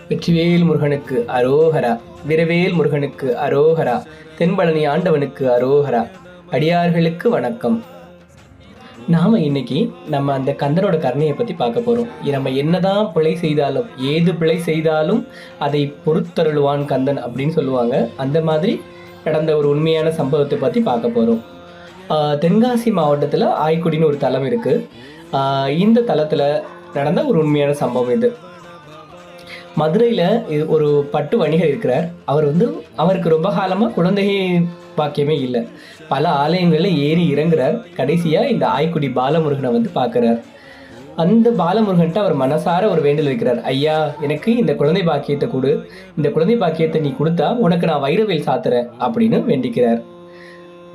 வெற்றிவேல் முருகனுக்கு அரோகரா, விரவேல் முருகனுக்கு அரோகரா, தென்பழனி ஆண்டவனுக்கு அரோகரா. அடியார்களுக்கு வணக்கம். நாம இன்னைக்கு அந்த கந்தனோட கருணையை பத்தி பார்க்க போறோம். நம்ம என்னதான் பிழை செய்தாலும், ஏது பிழை செய்தாலும் அதை பொறுத்தருளுவான் கந்தன் அப்படின்னு சொல்லுவாங்க. அந்த மாதிரி நடந்த ஒரு உண்மையான சம்பவத்தை பத்தி பார்க்க போறோம். தென்காசி மாவட்டத்தில் ஆய்க்குடின்னு ஒரு தலம் இருக்கு. இந்த தலத்துல நடந்த ஒரு உண்மையான சம்பவம் இது. மதுரையில் ஒரு பட்டு வணிகர் இருக்கிறார். அவருக்கு ரொம்ப காலமாக குழந்தை பாக்கியமே இல்லை. பல ஆலயங்களில் ஏறி இறங்குறார். கடைசியாக இந்த ஆய்க்குடி பாலமுருகனை பார்க்குறார். அந்த பாலமுருகன்ட்ட அவர் மனசார ஒரு வேண்டல் வைக்கிறார். ஐயா, எனக்கு இந்த குழந்தை பாக்கியத்தை கொடு, இந்த குழந்தை பாக்கியத்தை நீ கொடுத்தா உனக்கு நான் வைரவேல் சாத்துறேன் அப்படின்னு வேண்டிக்கிறார்.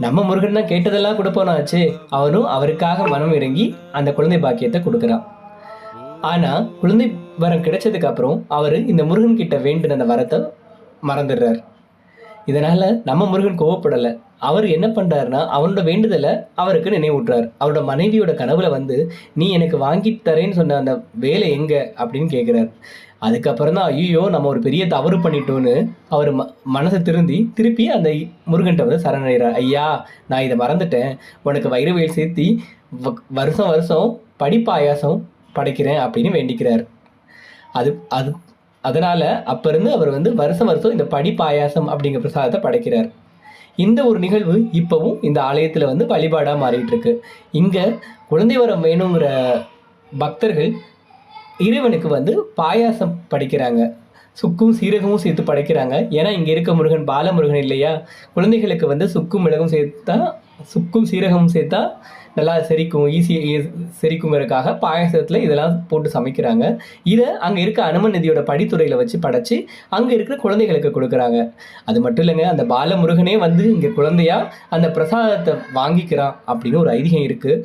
நம்ம முருகன் தான் கேட்டதெல்லாம் கொடுப்போனாச்சு. அவரும் அவருக்காக மனம் இறங்கி அந்த குழந்தை பாக்கியத்தை கொடுக்குறான். ஆனா குழந்தை வரம் கிடைச்சதுக்கு அப்புறம் அவரு இந்த முருகன் கிட்ட வேண்டின அந்த வரத்தை மறந்துடுறார். இதனால நம்ம முருகன் கோவப்படலை. அவர் என்ன பண்றாருன்னா, அவனோட வேண்டுதலை அவருக்கு நினைவூட்டுறார். அவரோட மனைவியோட கனவுல நீ எனக்கு வாங்கி தரேன்னு சொன்ன அந்த வேலை எங்க அப்படின்னு கேட்கிறார். அதுக்கப்புறம் தான் ஐயோ நம்ம ஒரு பெரிய தவறு பண்ணிட்டோன்னு அவர் மனசை திருப்பி அந்த முருகன்ட்ட சரணடைகிறார். ஐயா, நான் இதை மறந்துட்டேன், உனக்கு வைரவேல் சேர்த்தி வருஷம் வருஷம் படிப்பாயாசம் படைக்கிறேன் அப்படின்னு வேண்டிக்கிறார். அதனால அப்ப இருந்து அவர் வருஷம் வருஷம் இந்த படி பாயாசம் அப்படிங்கிற பிரசாதத்தை படைக்கிறார். இந்த ஒரு நிகழ்வு இப்பவும் இந்த ஆலயத்துல வழிபாடா மாறிட்டு இருக்கு. இங்க குழந்தை வரம் வேணுங்கிற பக்தர்கள் இறைவனுக்கு பாயாசம் படைக்கிறாங்க. சுக்கும் சீரகமும் சேர்த்து படைக்கிறாங்க. ஏன்னா இங்க இருக்க முருகன் பாலமுருகன் இல்லையா, குழந்தைகளுக்கு சுக்கும் மிளகும் சேர்த்தா, சுக்கும் சீரகமும் சேர்த்தா நல்லா செரிக்குங்கிறதுக்காக பாயசத்தில் இதெல்லாம் போட்டு சமைக்கிறாங்க. இதை அங்கே இருக்க அனுமன் நதியோட படித்துறையில் வச்சு படைச்சி அங்கே இருக்கிற குழந்தைகளுக்கு கொடுக்குறாங்க. அது மட்டும் இல்லைங்க, அந்த பாலமுருகனே இங்கே குழந்தையா அந்த பிரசாதத்தை வாங்கிக்கிறான் அப்படின்னு ஒரு ஐதீகம் இருக்குது.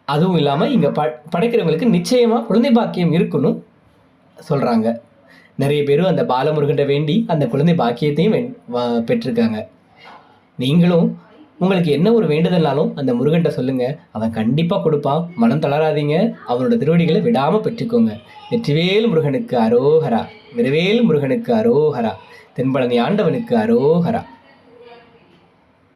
அதுவும் இல்லாமல் இங்கே படைக்கிறவங்களுக்கு நிச்சயமாக குழந்தை பாக்கியம் இருக்குன்னு சொல்கிறாங்க. நிறைய பேரும் அந்த பாலமுருகன்கிட்ட வேண்டி அந்த குழந்தை பாக்கியத்தையும் பெற்றிருக்காங்க. நீங்களும் உங்களுக்கு என்ன ஒரு வேண்டுதல்னாலும் அந்த முருகன்ட்ட சொல்லுங்க, அவன் கண்டிப்பா கொடுப்பான். மனம் தளராதீங்க, அவனோட திருவடிகளை விடாம பெற்றுக்கோங்க. வெற்றிவேல் முருகனுக்கு அரோகரா, விரவேல் முருகனுக்கு அரோகரா, தென்பழனி ஆண்டவனுக்கு அரோகரா.